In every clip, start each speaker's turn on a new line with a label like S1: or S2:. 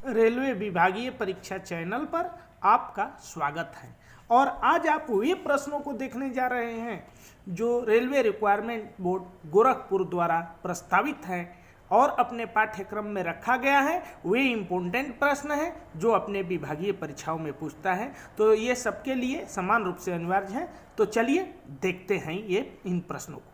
S1: Railway विभागीय परीक्षा channel पर आपका स्वागत है। और आज आप वे प्रश्नों को देखने जा रहे हैं जो रेलवे रिक्वायरमेंट बोर्ड गोरखपुर द्वारा प्रस्तावित हैं और अपने पाठ्यक्रम में रखा गया है। वे इम्पोर्टेंट प्रश्न हैं जो अपने विभागीय परीक्षाओं में पूछता है, तो ये सबके लिए समान रूप से अनिवार्य है। तो चलिए देखते हैं ये इन प्रश्नों को।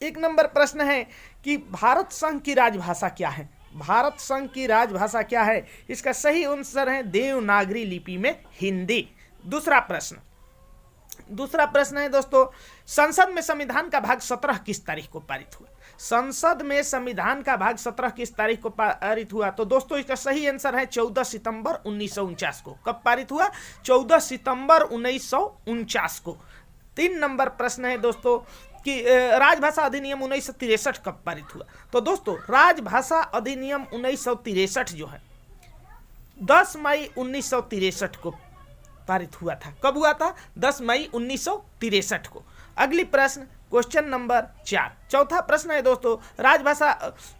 S1: एक नंबर प्रश्न है कि भारत संघ की राजभाषा क्या है। भारत संघ की राजभाषा क्या है? इसका सही आंसर है देवनागरी लिपि में हिंदी। दूसरा प्रश्न है दोस्तों, संसद में संविधान का भाग 17 किस तारीख को पारित हुआ? संसद में संविधान का भाग 17 किस तारीख को पारित हुआ? तो दोस्तों इसका सही आंसर है 14 सितंबर 1949 को। कब पारित हुआ? 14 सितंबर 1949 को। 3 नंबर प्रश्न है दोस्तों कि राजभाषा अधिनियम 1963 कब पारित हुआ? तो दोस्तों राजभाषा अधिनियम 1963 जो है 10 मई 1963 को पारित हुआ था। कब हुआ था? 10 मई 1963 को। अगली प्रश्न क्वेश्चन नंबर 4। चौथा प्रश्न है दोस्तों, राजभाषा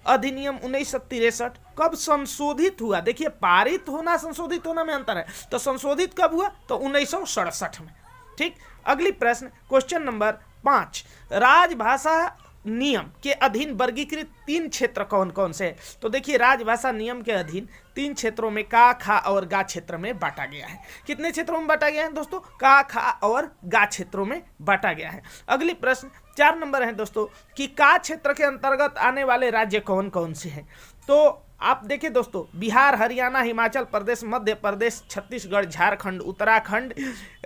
S1: अधिनियम 1963 कब संशोधित हुआ? देखिए पारित होना संशोधित होना में अंतर है, तो संशोधित कब हुआ? तो 1967 में। ठीक। अगली प्रश्न क्वेश्चन नंबर 5, राजभाषा नियम के अधीन वर्गीकृत 3 क्षेत्र कौन कौन से हैं? तो देखिए राजभाषा नियम के अधीन 3 क्षेत्रों में का, खा और गा क्षेत्र में बांटा गया है। कितने क्षेत्रों में बांटा गया है दोस्तों? का, खा और गा क्षेत्रों में बांटा गया है। अगली प्रश्न 4 नंबर है दोस्तों कि का क्षेत्र के अंतर्गत आने वाले राज्य कौन कौन से हैं? तो आप देखिए दोस्तों, बिहार, हरियाणा, हिमाचल प्रदेश, मध्य प्रदेश, छत्तीसगढ़, झारखंड, उत्तराखंड,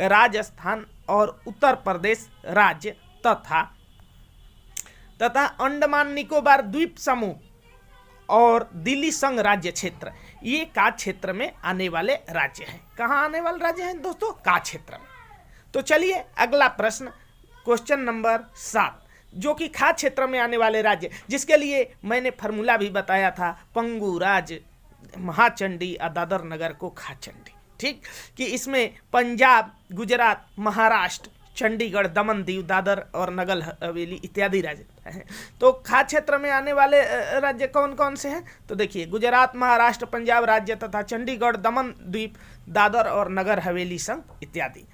S1: राजस्थान और उत्तर प्रदेश राज्य तथा अंडमान निकोबार द्वीप समूह और दिल्ली संघ राज्य क्षेत्र, ये का क्षेत्र में आने वाले राज्य हैं। कहाँ आने वाले राज्य हैं दोस्तों? का क्षेत्र में। तो चलिए अगला प्रश्न क्वेश्चन नंबर 7, जो कि खा क्षेत्र में आने वाले राज्य, जिसके लिए मैंने फॉर्मूला भी बताया था, पंगुराज, महाचंडी और दादर नगर को खाचंडी। ठीक, कि इसमें पंजाब, गुजरात, महाराष्ट्र, चंडीगढ़, दमन, दीव, दादर और नगर हवेली इत्यादि राज्य हैं। तो खा क्षेत्र में आने वाले राज्य कौन कौन से हैं? तो देखिए गुजरात, महाराष्ट्र, पंजाब राज्य तथा चंडीगढ़, दमन द्वीप, दादर और नगर हवेली संघ इत्यादि।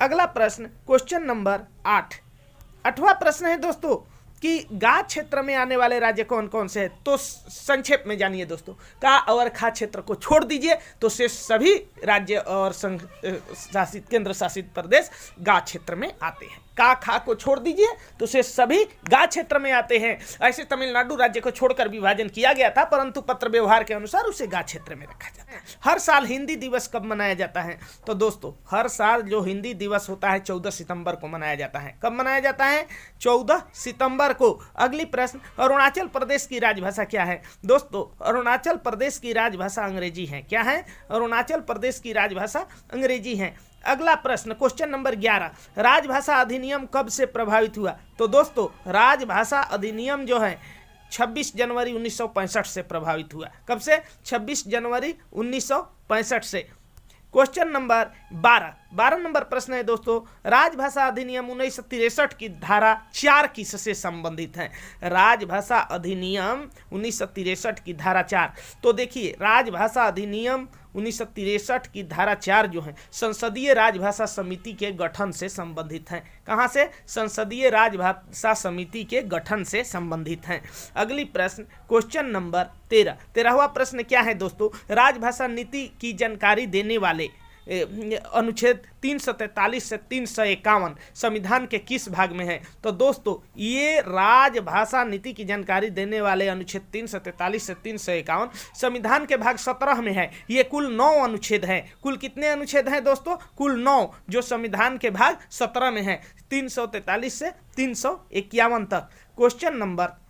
S1: अगला प्रश्न क्वेश्चन नंबर 8। 8वां प्रश्न है दोस्तों कि गा क्षेत्र में आने वाले राज्य कौन कौन से हैं? तो संक्षेप में जानिए दोस्तों, का और खा क्षेत्र को छोड़ दीजिए तो शेष सभी राज्य और संघ शासित केंद्र शासित प्रदेश गा क्षेत्र में आते हैं। का, खा को छोड़ दीजिए तो शेष सभी गा क्षेत्र में आते हैं। ऐसे तमिलनाडु राज्य को छोड़कर विभाजन किया गया था, परंतु पत्र व्यवहार के अनुसार उसे गा क्षेत्र में रखा जाता है। हर साल हिंदी दिवस कब मनाया जाता है? तो दोस्तों हर साल जो हिंदी दिवस होता है 14 सितंबर को मनाया जाता है। कब मनाया जाता है? 14 सितंबर को। अगली प्रश्न, अरुणाचल प्रदेश की राजभाषा क्या है? दोस्तों अरुणाचल प्रदेश की राजभाषा अंग्रेजी है। क्या है? अरुणाचल प्रदेश की राजभाषा अंग्रेजी है। अगला प्रश्न क्वेश्चन नंबर 11, राजभाषा अधिनियम कब से प्रभावित हुआ? तो दोस्तों राजभाषा अधिनियम जो है 26 जनवरी 1965 से प्रभावित हुआ। कब से? 26 जनवरी 1965 से। क्वेश्चन नंबर 12 नंबर प्रश्न है दोस्तों, राजभाषा अधिनियम 1963 की धारा 4 किससे संबंधित है? राजभाषा अधिनियम 1963 की धारा 4। तो देखिए राजभाषा अधिनियम 1963 की धारा 4 जो है संसदीय राजभाषा समिति के गठन से संबंधित है। कहाँ से? संसदीय राजभाषा समिति के गठन से संबंधित है। अगली प्रश्न क्वेश्चन नंबर 13वां प्रश्न क्या है दोस्तों, राजभाषा नीति की जानकारी देने वाले अनुच्छेद 343 से 351 संविधान के किस भाग में है? तो दोस्तों ये राजभाषा नीति की जानकारी देने वाले अनुच्छेद 343 से 351 संविधान के भाग 17 में है। ये कुल 9 अनुच्छेद हैं। कुल कितने अनुच्छेद हैं दोस्तों? कुल 9, जो संविधान के भाग 17 में है, 343 से 351 तक। क्वेश्चन नंबर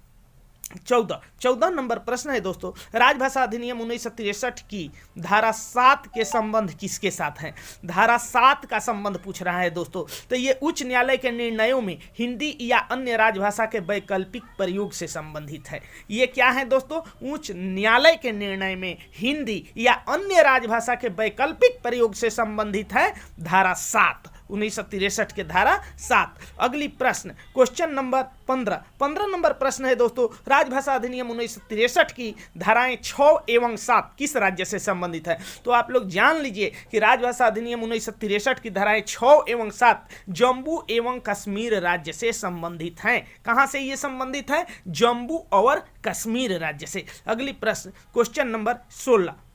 S1: 14 नंबर प्रश्न है दोस्तों, राजभाषा अधिनियम 1963 की धारा 7 के संबंध किसके साथ है? धारा 7 का संबंध पूछ रहा है दोस्तों। तो ये उच्च न्यायालय के निर्णयों में हिंदी या अन्य राजभाषा के वैकल्पिक प्रयोग से संबंधित है। ये क्या है दोस्तों? उच्च न्यायालय के निर्णय में हिंदी या अन्य राजभाषा के वैकल्पिक प्रयोग से संबंधित है धारा 7 1963 के धारा 7। अगली प्रश्न क्वेश्चन नंबर 15 नंबर प्रश्न है दोस्तों, राजभाषा अधिनियम 1963 की धाराएं 6 एवं 7 किस राज्य से संबंधित है? तो आप लोग जान लीजिए कि राजभाषा अधिनियम 1963 की धाराएं 6 एवं 7 जम्मू एवं कश्मीर राज्य से संबंधित हैं। कहां से ये संबंधित है? जम्मू और कश्मीर राज्य से। अगली प्रश्न क्वेश्चन नंबर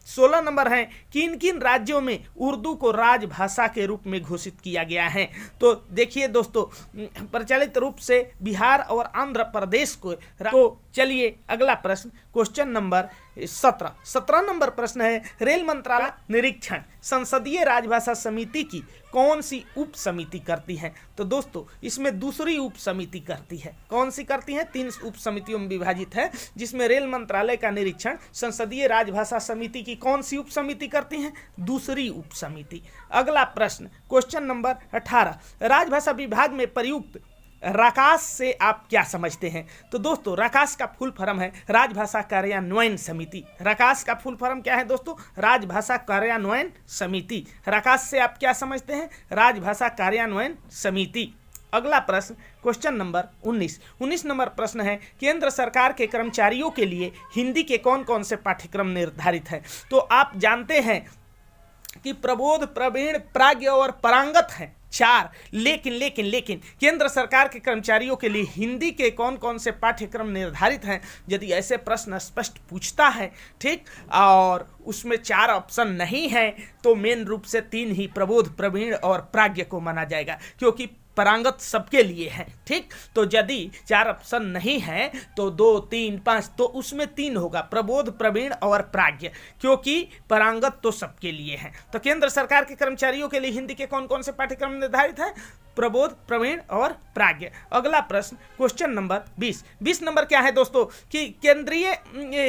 S1: 16 नंबर है, किन किन राज्यों में उर्दू को राजभाषा के रूप में घोषित किया गया है? तो देखिए दोस्तों, प्रचलित रूप से बिहार और आंध्र प्रदेश को। तो चलिए अगला प्रश्न क्वेश्चन नंबर 17 नंबर प्रश्न है, रेल मंत्रालय निरीक्षण संसदीय राजभाषा समिति की कौन सी उप समिति करती है? तो दोस्तों इसमें दूसरी उप समिति करती है। कौन सी करती है? 3 उप समितियों में विभाजित है, जिसमें रेल मंत्रालय का निरीक्षण संसदीय राजभाषा समिति की कौन सी उप समिति करती है? दूसरी उप समिति। अगला प्रश्न क्वेश्चन नंबर 18, राजभाषा विभाग में प्रयुक्त राकास से आप क्या समझते हैं? तो दोस्तों राकास का फुल फॉर्म है राजभाषा कार्यान्वयन समिति। राकास का फुल फॉर्म क्या है दोस्तों? राजभाषा कार्यान्वयन समिति। राकास से आप क्या समझते हैं? राजभाषा कार्यान्वयन समिति। अगला प्रश्न क्वेश्चन नंबर 19 नंबर प्रश्न है, केंद्र सरकार के कर्मचारियों के लिए हिंदी के कौन कौन से पाठ्यक्रम निर्धारित हैं? तो आप जानते हैं कि प्रबोध, प्रवीण, प्राज्ञ और पारंगत हैं 4। लेकिन केंद्र सरकार के कर्मचारियों के लिए हिंदी के कौन कौन से पाठ्यक्रम निर्धारित हैं? यदि ऐसे प्रश्न स्पष्ट पूछता है, ठीक, और उसमें 4 ऑप्शन नहीं है, तो मेन रूप से 3 ही प्रबोध, प्रवीण और प्राज्ञ को माना जाएगा, क्योंकि पारंगत सबके लिए है। ठीक, तो यदि 4 ऑप्शन नहीं है तो 2, 3, 5, तो उसमें 3 होगा, प्रबोध, प्रवीण और प्राज्ञ, क्योंकि पारंगत तो सबके लिए है। तो केंद्र सरकार के कर्मचारियों के लिए हिंदी के कौन कौन से पाठ्यक्रम निर्धारित है? प्रबोध, प्रवीण और प्राज्ञ। अगला प्रश्न क्वेश्चन नंबर 20 नंबर क्या है दोस्तों कि केंद्रीय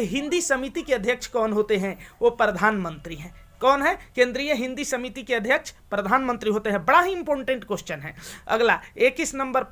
S1: हिंदी समिति के अध्यक्ष कौन होते हैं? वो प्रधानमंत्री हैं। कौन है? केंद्रीय हिंदी समिति के अध्यक्ष प्रधानमंत्री होते हैं। बड़ा ही इंपॉर्टेंट क्वेश्चन है। अगला 21 नंबर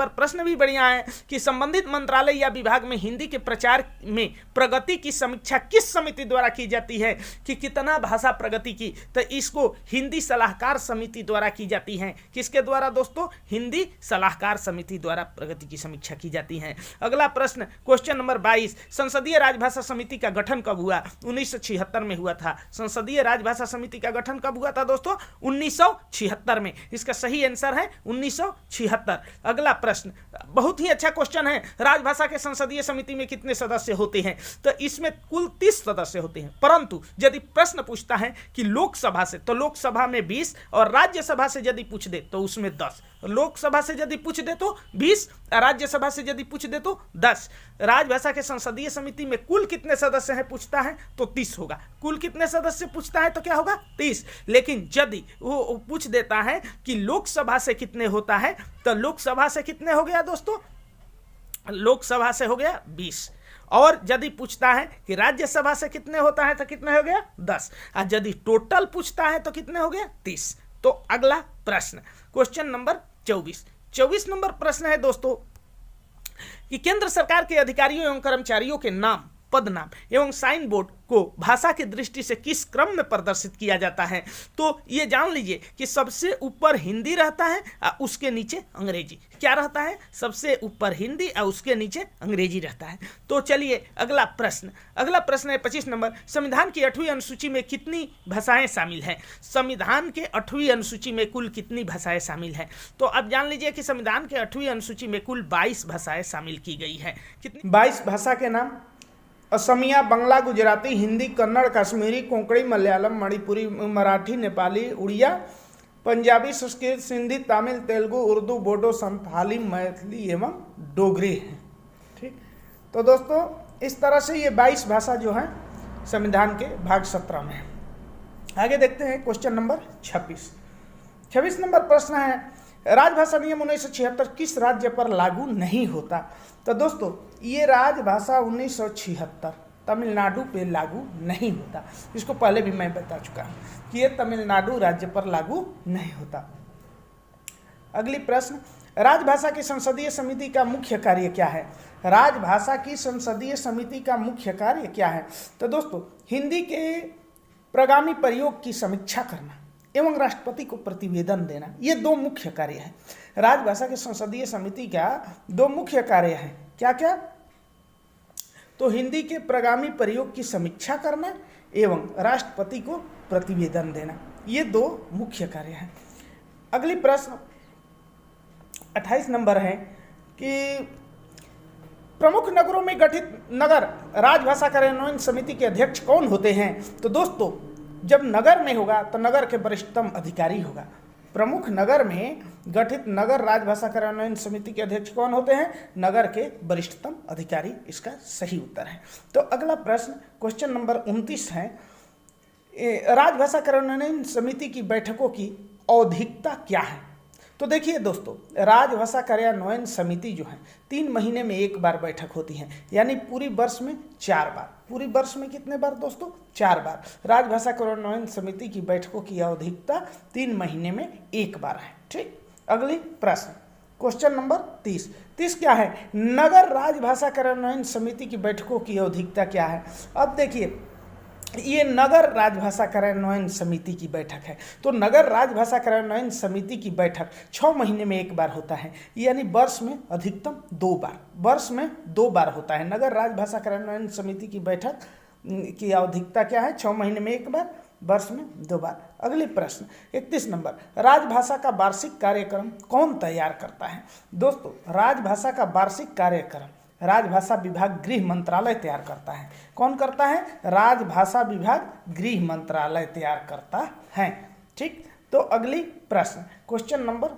S1: प्रश्न भी बढ़िया है कि संबंधित मंत्रालय या विभाग में हिंदी के प्रचार में प्रगति की समीक्षा किस समिति द्वारा की जाती है? कि कितना भाषा प्रगति की, तो इसको हिंदी सलाहकार समिति द्वारा की जाती है। किसके द्वारा दोस्तों? हिंदी सलाहकार समिति द्वारा प्रगति की समीक्षा की जाती है। अगला प्रश्न क्वेश्चन नंबर 22, संसदीय राजभाषा समिति का गठन कब हुआ? 1976 में हुआ था। संसदीय राजभाषा समिति का गठन कब हुआ था दोस्तों? 1976 में। इसका सही आंसर है 1976। अगला प्रश्न बहुत ही अच्छा क्वेश्चन है, राजभाषा के संसदीय समिति में कितने सदस्य होते हैं? तो इसमें कुल 30 सदस्य होते हैं, परंतु यदि प्रश्न पूछता है कि लोकसभा से, तो लोकसभा में 20 और राज्यसभा से यदि पूछ दे तो उसमें 10। लोकसभा से यदि पूछ दे तो 20, राज्यसभा से यदि पूछ दे तो 10। राजभाषा के संसदीय समिति में कुल कितने सदस्य हैं पूछता है तो 30 होगा। कुल कितने सदस्य पूछता है तो क्या होगा? 30। लेकिन यदि वो पूछ देता है कि लोकसभा से कितने होता है, तो लोकसभा से कितने हो गया दोस्तों? लोकसभा से हो गया 20। और यदि पूछता है कि राज्यसभा से कितने होता है तो कितने हो गया? 10। और यदि टोटल पूछता है तो कितने हो गया? 30। तो अगला प्रश्न क्वेश्चन नंबर 24 नंबर प्रश्न है दोस्तों कि केंद्र सरकार के अधिकारियों एवं कर्मचारियों के नाम, पद नाम एवं साइन बोर्ड को भाषा की दृष्टि से किस क्रम में प्रदर्शित किया जाता है? तो ये जान लीजिए कि सबसे ऊपर हिंदी रहता है और उसके नीचे अंग्रेजी। क्या रहता है? सबसे ऊपर हिंदी और उसके नीचे अंग्रेजी रहता है। तो चलिए अगला प्रश्न है 25 नंबर, संविधान की 8वीं अनुसूची में कितनी भाषाएं शामिल हैं? संविधान के 8वीं अनुसूची में कुल कितनी भाषाएं शामिल हैं? तो अब जान लीजिए कि संविधान के 8वीं अनुसूची में कुल 22 भाषाएं शामिल की गई है। कितनी? 22 भाषा के नाम असमिया, बंगला, गुजराती, हिंदी, कन्नड़, कश्मीरी, कोंकणी, मलयालम, मणिपुरी, मराठी, नेपाली, उड़िया, पंजाबी, संस्कृत, सिंधी, तमिल, तेलुगु, उर्दू, बोडो, संथाली, मैथिली एवं डोगरी है। ठीक, तो दोस्तों इस तरह से ये 22 भाषा जो है संविधान के भाग 17 में है। आगे देखते हैं क्वेश्चन नंबर 26 नंबर प्रश्न है, राजभाषा नियम 1976 किस राज्य पर लागू नहीं होता? तो दोस्तों ये राजभाषा 1976 तमिलनाडु पे लागू नहीं होता। इसको पहले भी मैं बता चुका हूँ कि ये तमिलनाडु राज्य पर लागू नहीं होता। अगली प्रश्न, राजभाषा की संसदीय समिति का मुख्य कार्य क्या है? राजभाषा की संसदीय समिति का मुख्य कार्य क्या है? तो दोस्तों हिंदी के प्रगामी प्रयोग की समीक्षा करना, एवं राष्ट्रपति को प्रतिवेदन देना, ये 2 मुख्य कार्य हैं। राजभाषा की संसदीय समिति का 2 मुख्य कार्य हैं। क्या क्या? तो हिंदी के प्रगामी प्रयोग की समीक्षा करना एवं राष्ट्रपति को प्रतिवेदन देना, ये 2 मुख्य कार्य हैं। अगली प्रश्न 28 नंबर है कि प्रमुख नगरों में गठित नगर राजभाषा कार्यान्वयन समिति के अध्यक्ष कौन होते हैं? तो दोस्तों, जब नगर में होगा तो नगर के वरिष्ठतम अधिकारी होगा। प्रमुख नगर में गठित नगर राजभाषा कार्यान्वयन समिति के अध्यक्ष कौन होते हैं? नगर के वरिष्ठतम अधिकारी इसका सही उत्तर है। तो अगला प्रश्न क्वेश्चन नंबर 29 है, राजभाषा कार्यान्वयन समिति की बैठकों की औधिकता क्या है? तो देखिए दोस्तों, राजभाषा कार्यान्वयन समिति जो है 3 महीने में 1 बार बैठक होती है, यानी पूरी वर्ष में 4 बार। पूरी वर्ष में कितने बार दोस्तों? 4 बार। राजभाषा कार्यान्वयन समिति की बैठकों की औधिकता 3 महीने में 1 बार है। ठीक, अगली प्रश्न क्वेश्चन नंबर 30 क्या है? नगर राजभाषा कार्यान्वयन समिति की बैठकों की औधिकता क्या है? अब देखिए, ये नगर राजभाषा कार्यान्वयन समिति की बैठक है। तो नगर राजभाषा कार्यान्वयन समिति की बैठक 6 महीने में 1 बार होता है, यानी वर्ष में अधिकतम 2 बार। वर्ष में 2 बार होता है। नगर राजभाषा कार्यान्वयन समिति की बैठक की औधिकता क्या है? 6 महीने में 1 बार, वर्ष में 2 बार। अगली प्रश्न 31 नंबर, राजभाषा का वार्षिक कार्यक्रम कौन तैयार करता है? दोस्तों, राजभाषा का वार्षिक कार्यक्रम राजभाषा विभाग गृह मंत्रालय तैयार करता है। कौन करता है? राजभाषा विभाग गृह मंत्रालय तैयार करता है। ठीक, तो अगली प्रश्न क्वेश्चन नंबर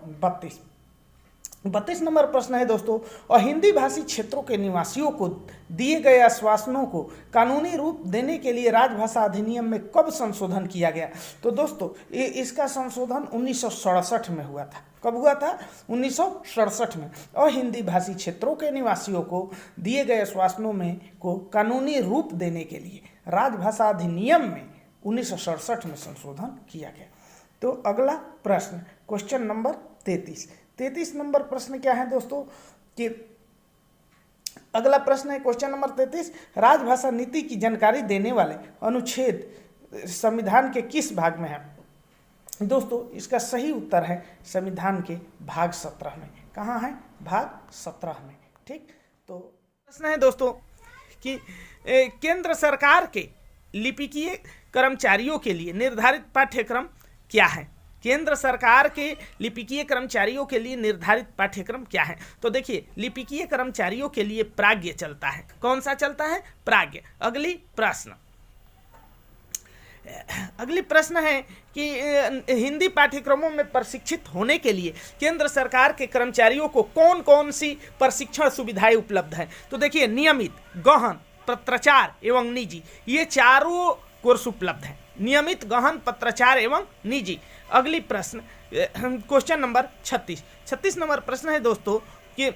S1: 32 नंबर प्रश्न है दोस्तों, और हिंदी भाषी क्षेत्रों के निवासियों को दिए गए आश्वासनों को कानूनी रूप देने के लिए राजभाषा अधिनियम में कब संशोधन किया गया? तो दोस्तों, इसका संशोधन 1967 में हुआ था। कब हुआ था? 1967 में। और हिंदी भाषी क्षेत्रों के निवासियों को दिए गए आश्वासनों में को कानूनी रूप देने के लिए राजभाषा अधिनियम में 1967 में संशोधन किया गया। तो अगला प्रश्न क्वेश्चन नंबर 33 नंबर प्रश्न क्या है दोस्तों कि अगला प्रश्न है क्वेश्चन नंबर 33, राजभाषा नीति की जानकारी देने वाले अनुच्छेद संविधान के किस भाग में है? दोस्तों, इसका सही उत्तर है संविधान के भाग 17 में। कहाँ है? भाग 17 में। ठीक, तो प्रश्न है दोस्तों कि केंद्र सरकार के लिपिकीय कर्मचारियों के लिए निर्धारित पाठ्यक्रम क्या है? केंद्र सरकार के लिपिकीय कर्मचारियों के लिए निर्धारित पाठ्यक्रम क्या है? तो देखिए, लिपिकीय कर्मचारियों के लिए प्राज्ञ चलता है। कौन सा चलता है? प्राज्ञ। अगली प्रश्न है कि हिंदी पाठ्यक्रमों में प्रशिक्षित होने के लिए केंद्र सरकार के कर्मचारियों को कौन कौन सी प्रशिक्षण सुविधाएं उपलब्ध हैं? तो देखिए, नियमित, गहन, पत्राचार एवं निजी, ये चारों कोर्स उपलब्ध हैं। नियमित, गहन, पत्राचार एवं निजी। अगली प्रश्न क्वेश्चन नंबर 36 नंबर प्रश्न है दोस्तों कि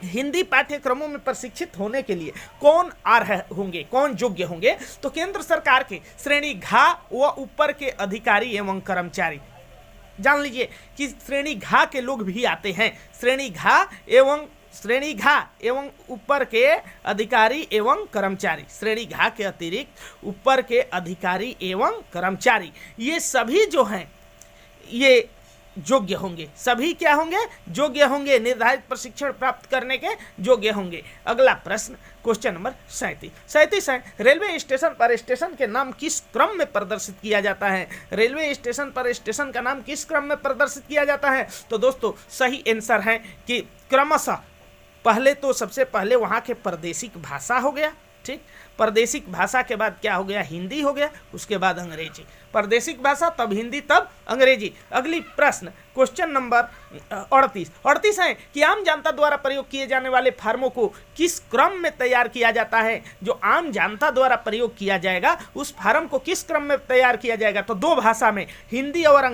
S1: हिंदी पाठ्यक्रमों में प्रशिक्षित होने के लिए कौन अर्ह होंगे, कौन योग्य होंगे? तो केंद्र सरकार के श्रेणी घ व ऊपर के अधिकारी एवं कर्मचारी। जान लीजिए कि श्रेणी घ के लोग भी आते हैं। श्रेणी घ एवं ऊपर के अधिकारी एवं कर्मचारी। श्रेणी घ के अतिरिक्त ऊपर के अधिकारी एवं कर्मचारी, ये सभी जो हैं ये योग्य होंगे। सभी क्या होंगे? योग्य होंगे, निर्धारित प्रशिक्षण प्राप्त करने के योग्य होंगे। अगला प्रश्न क्वेश्चन नंबर 37 है, रेलवे स्टेशन पर स्टेशन के नाम किस क्रम में प्रदर्शित किया जाता है? रेलवे स्टेशन पर स्टेशन का नाम किस क्रम में प्रदर्शित किया जाता है? तो दोस्तों, सही आंसर है कि क्रमशः। पहले तो सबसे पहले वहाँ के प्रादेशिक भाषा हो गया। ठीक, प्रादेशिक भाषा के बाद क्या हो गया? हिंदी हो गया, उसके बाद अंग्रेजी। प्रादेशिक भाषा, तब हिंदी, तब अंग्रेजी। अगली प्रश्न क्वेश्चन नंबर 38 है कि आम जनता द्वारा प्रयोग किए जाने वाले फार्मों को किस क्रम में तैयार किया जाता है? जो आम जनता द्वारा प्रयोग किया जाएगा उस फार्म को किस क्रम में तैयार किया जाएगा? तो 2 भाषा में, हिंदी और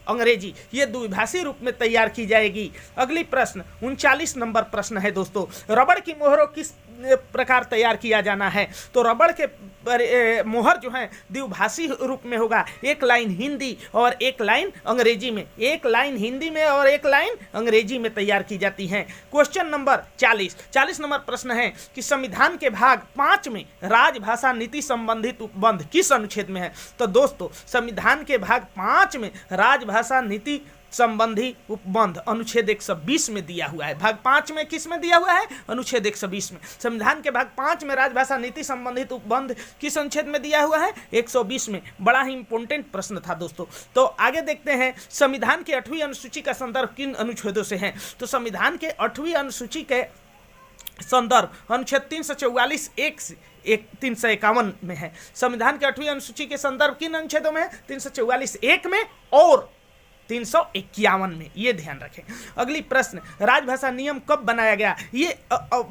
S1: अंग्रेजी, ये द्विभाषी रूप में तैयार की जाएगी। अगली प्रश्न 39 नंबर प्रश्न है दोस्तों, रबड़ की मोहरों किस प्रकार तैयार किया जाना है तो रबड़ के मोहर जो है द्विभाषी रूप में होगा, एक लाइन हिंदी और एक लाइन अंग्रेजी में, एक लाइन हिंदी में और एक लाइन अंग्रेजी में तैयार की जाती है। क्वेश्चन नंबर 40 नंबर प्रश्न है कि संविधान के भाग 5 में राजभाषा नीति संबंधित उपबंध किस अनुच्छेद में है। तो दोस्तों संविधान के भाग 5 में राजभाषा नीति संबंधी उपबंध अनुच्छेद 120 में दिया हुआ है। भाग 5 में किस में दिया हुआ है? अनुच्छेद 120 में। संविधान के भाग 5 में राजभाषा नीति संबंधित उपबंध किस अनुच्छेद में दिया हुआ है? 120 में। बड़ा ही इंपॉर्टेंट प्रश्न था दोस्तों। तो आगे देखते हैं संविधान की 8वीं अनुसूची का संदर्भ किन अनुच्छेदों से है। तो संविधान के 8वीं अनुसूची के संदर्भ अनुच्छेद 344 एक 351 में है। संविधान के 8वीं अनुसूची के संदर्भ किन अनुच्छेदों में है? 344 1 में और 351 में, ये ध्यान रखें। अगली प्रश्न, राजभाषा नियम कब बनाया गया? ये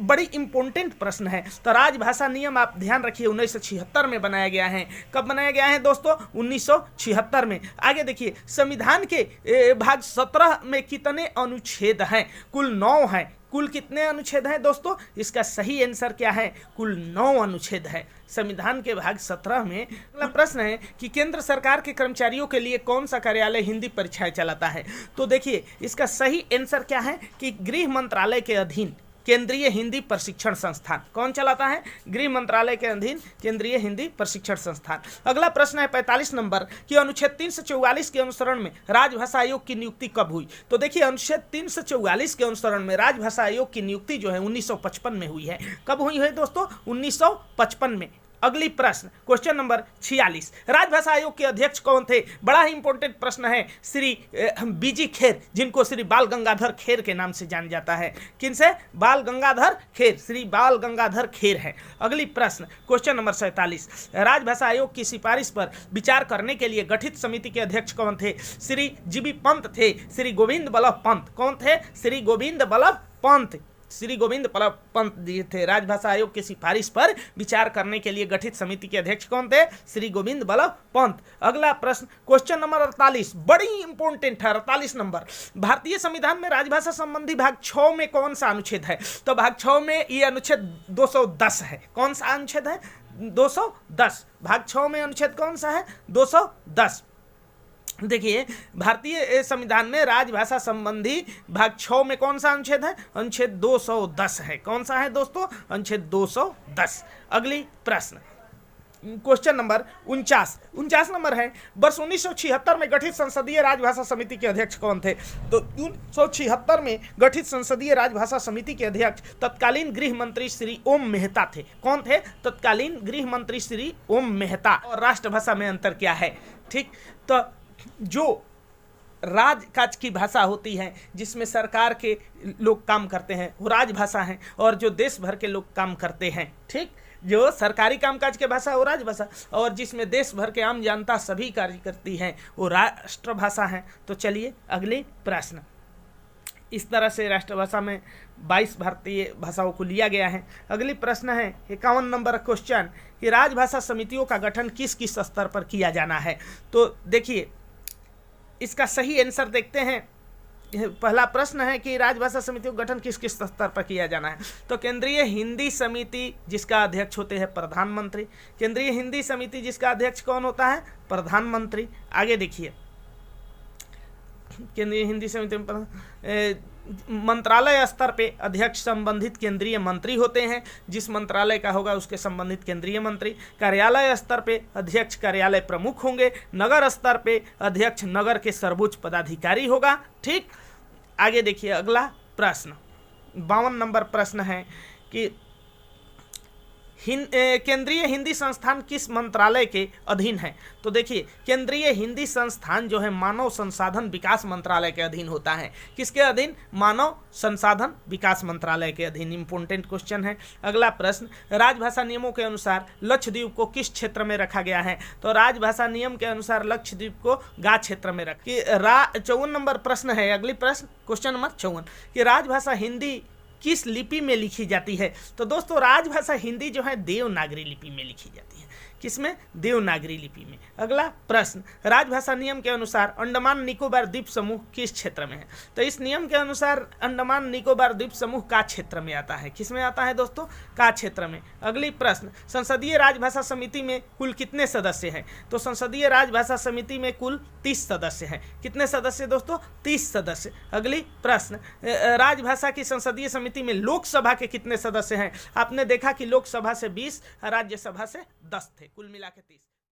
S1: बड़ी इंपॉर्टेंट प्रश्न है। तो राजभाषा नियम आप ध्यान रखिए 1976 में बनाया गया है। कब बनाया गया है दोस्तों? 1976 में। आगे देखिए संविधान के भाग 17 में कितने अनुच्छेद हैं? कुल 9 हैं। कुल कितने अनुच्छेद हैं दोस्तों? इसका सही आंसर क्या है? कुल 9 अनुच्छेद है संविधान के भाग 17 में। अगला प्रश्न है कि केंद्र सरकार के कर्मचारियों के लिए कौन सा कार्यालय हिंदी परीक्षाएं चलाता है। तो देखिए इसका सही आंसर क्या है कि गृह मंत्रालय के अधीन केंद्रीय हिंदी प्रशिक्षण संस्थान। कौन चलाता है? गृह मंत्रालय के अधीन केंद्रीय हिंदी प्रशिक्षण संस्थान। अगला प्रश्न है 45 नंबर कि अनुच्छेद 344 के अनुसरण में राजभाषा आयोग की नियुक्ति कब हुई। तो देखिए अनुच्छेद 344 के अनुसरण में राजभाषा आयोग की नियुक्ति जो है 1955 में हुई है। कब हुई है दोस्तों? 1955 में। अगली प्रश्न क्वेश्चन नंबर 46, राजभाषा आयोग के अध्यक्ष कौन थे? बड़ा ही इंपॉर्टेंट प्रश्न है। श्री बीजी खेर, जिनको श्री बाल गंगाधर खेर के नाम से जाना जाता है। किनसे? बाल गंगाधर खेर, श्री बाल गंगाधर खेर है। अगली प्रश्न क्वेश्चन नंबर 47, राजभाषा आयोग की सिफारिश पर विचार करने के लिए गठित समिति के अध्यक्ष कौन थे? श्री जीबी पंत थे, श्री गोविंद बल्लभ पंत। कौन थे? श्री गोविंद बल्लभ पंत। श्री गोविंद बल्लभ पंत जी थे। राजभाषा आयोग की सिफारिश पर विचार करने के लिए गठित समिति के अध्यक्ष कौन थे? श्री गोविंद बल्लभ पंत। अगला प्रश्न क्वेश्चन नंबर 48, बड़ी इंपॉर्टेंट है। 48 नंबर, भारतीय संविधान में राजभाषा संबंधी भाग 6 में कौन सा अनुच्छेद है? तो भाग 6 में ये अनुच्छेद 210 है। कौन सा अनुच्छेद है? 210। भाग 6 में अनुच्छेद कौन सा है? 210। देखिए भारतीय संविधान में राजभाषा संबंधी भाग 6 में कौन सा अनुच्छेद है? अनुच्छेद 210 है। कौन सा है दोस्तों? अनुच्छेद 210। अगली प्रश्न क्वेश्चन नंबर 49 नंबर है, वर्ष 1976 में गठित संसदीय राजभाषा समिति के अध्यक्ष कौन थे? तो 1976 में गठित संसदीय राजभाषा समिति के अध्यक्ष तत्कालीन गृह मंत्री श्री ओम मेहता थे। कौन थे? तत्कालीन गृह मंत्री श्री ओम मेहता। और राष्ट्रभाषा में अंतर क्या है? ठीक, तो जो राजकाज की भाषा होती है जिसमें सरकार के लोग काम करते हैं वो राजभाषा है, और जो देश भर के लोग काम करते हैं, ठीक, जो सरकारी कामकाज के भाषा वो राजभाषा, और जिसमें देश भर के आम जनता सभी कार्य करती हैं वो राष्ट्रभाषा है। तो चलिए अगले प्रश्न। इस तरह से राष्ट्रभाषा में 22 भारतीय भाषाओं को लिया गया है। अगली प्रश्न है 51 नंबर क्वेश्चन कि राजभाषा समितियों का गठन किस किस स्तर पर किया जाना है। तो देखिए इसका सही आंसर देखते हैं। पहला प्रश्न है कि राजभाषा समितियों का गठन किस किस स्तर पर किया जाना है। तो केंद्रीय हिंदी समिति जिसका अध्यक्ष होते हैं प्रधानमंत्री। केंद्रीय हिंदी समिति जिसका अध्यक्ष कौन होता है? प्रधानमंत्री। आगे देखिए केंद्रीय हिंदी समिति मंत्रालय स्तर पे अध्यक्ष संबंधित केंद्रीय मंत्री होते हैं। जिस मंत्रालय का होगा उसके संबंधित केंद्रीय मंत्री। कार्यालय स्तर पे अध्यक्ष कार्यालय प्रमुख होंगे। नगर स्तर पे अध्यक्ष नगर के सर्वोच्च पदाधिकारी होगा। ठीक, आगे देखिए अगला प्रश्न 52 नंबर प्रश्न है कि केंद्रीय हिंदी संस्थान किस मंत्रालय के अधीन है। तो देखिए केंद्रीय हिंदी संस्थान जो है मानव संसाधन विकास मंत्रालय के अधीन होता है। किसके अधीन? मानव संसाधन विकास मंत्रालय के अधीन। इंपॉर्टेंट क्वेश्चन है। अगला प्रश्न, राजभाषा नियमों के अनुसार लक्षद्वीप को किस क्षेत्र में रखा गया है। तो राजभाषा नियम के अनुसार लक्षद्वीप को गा क्षेत्र में रखा। 54 नंबर प्रश्न है। अगली प्रश्न क्वेश्चन नंबर 54 कि राजभाषा हिंदी किस लिपि में लिखी जाती है। तो दोस्तों राजभाषा हिंदी जो है देवनागरी लिपि में लिखी जाती है। किसमें? देवनागरी लिपि में। अगला प्रश्न, राजभाषा नियम के अनुसार अंडमान निकोबार द्वीप समूह किस क्षेत्र में है? तो इस नियम के अनुसार अंडमान निकोबार द्वीप समूह का क्षेत्र में आता है। किस में आता है दोस्तों? का क्षेत्र में। अगली प्रश्न, संसदीय राजभाषा समिति में कुल कितने सदस्य हैं? तो संसदीय राजभाषा समिति में कुल 30 सदस्य हैं। कितने सदस्य दोस्तों? 30 सदस्य। अगली प्रश्न, राजभाषा की संसदीय समिति में लोकसभा के कितने सदस्य हैं? आपने देखा कि लोकसभा से 20, राज्यसभा से 10 थे, कुल मिला के 30।